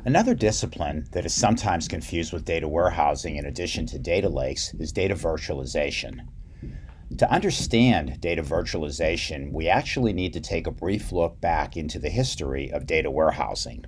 Another discipline that is sometimes confused with data warehousing in addition to data lakes is data virtualization. To understand data virtualization, we actually need to take a brief look back into the history of data warehousing.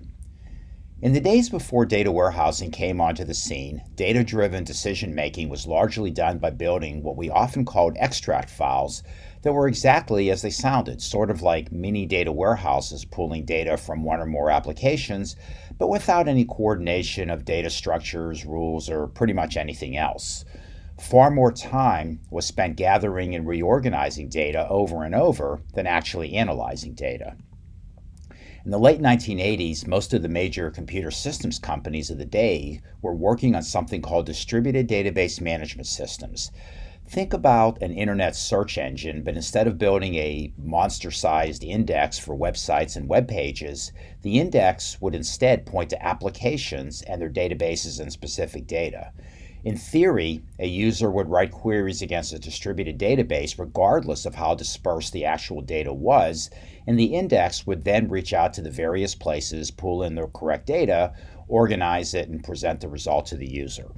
In the days before data warehousing came onto the scene, data-driven decision-making was largely done by building what we often called extract files that were exactly as they sounded, sort of like mini data warehouses pulling data from one or more applications, but without any coordination of data structures, rules, or pretty much anything else. Far more time was spent gathering and reorganizing data over and over than actually analyzing data. In the late 1980s, most of the major computer systems companies of the day were working on something called distributed database management systems. Think about an internet search engine, but instead of building a monster-sized index for websites and web pages, the index would instead point to applications and their databases and specific data. In theory, a user would write queries against a distributed database regardless of how dispersed the actual data was, and the index would then reach out to the various places, pull in the correct data, organize it, and present the result to the user.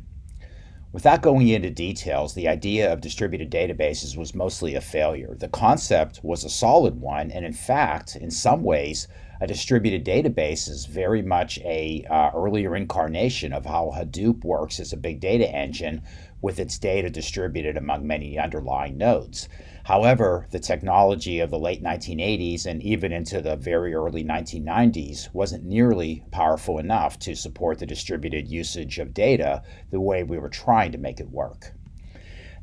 Without going into details, the idea of distributed databases was mostly a failure. The concept was a solid one, and in fact, in some ways, a distributed database is very much a earlier incarnation of how Hadoop works as a big data engine with its data distributed among many underlying nodes. However, the technology of the late 1980s and even into the very early 1990s wasn't nearly powerful enough to support the distributed usage of data the way we were trying to make it work.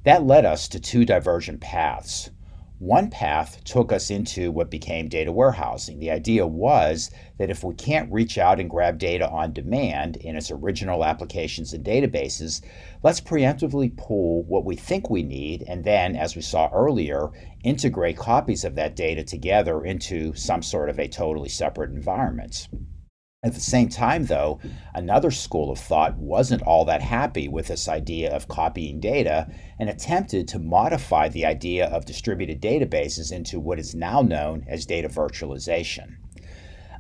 That led us to two divergent paths. One path took us into what became data warehousing. The idea was that if we can't reach out and grab data on demand in its original applications and databases, let's preemptively pull what we think we need and then, as we saw earlier, integrate copies of that data together into some sort of a totally separate environment. At the same time, though, another school of thought wasn't all that happy with this idea of copying data and attempted to modify the idea of distributed databases into what is now known as data virtualization.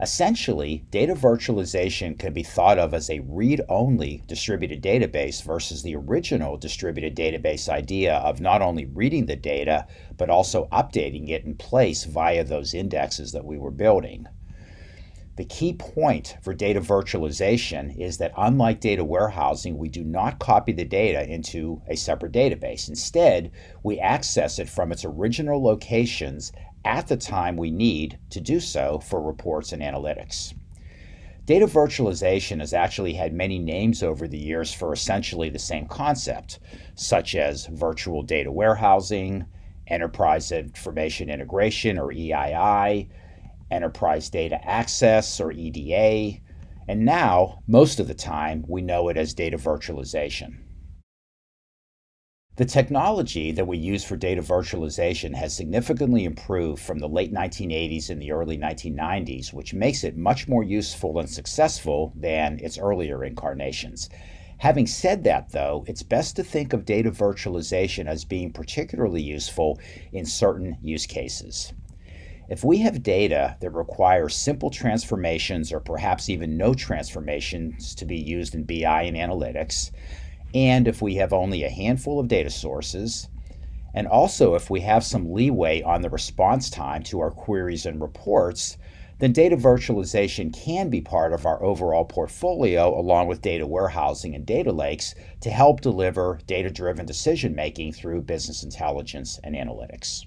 Essentially, data virtualization can be thought of as a read-only distributed database versus the original distributed database idea of not only reading the data, but also updating it in place via those indexes that we were building. The key point for data virtualization is that unlike data warehousing, we do not copy the data into a separate database. Instead, we access it from its original locations at the time we need to do so for reports and analytics. Data virtualization has actually had many names over the years for essentially the same concept, such as virtual data warehousing, enterprise information integration or EII, enterprise data access or EDA, and now, most of the time, we know it as data virtualization. The technology that we use for data virtualization has significantly improved from the late 1980s and the early 1990s, which makes it much more useful and successful than its earlier incarnations. Having said that, though, it's best to think of data virtualization as being particularly useful in certain use cases. If we have data that requires simple transformations or perhaps even no transformations to be used in BI and analytics, and if we have only a handful of data sources, and also if we have some leeway on the response time to our queries and reports, then data virtualization can be part of our overall portfolio along with data warehousing and data lakes to help deliver data-driven decision-making through business intelligence and analytics.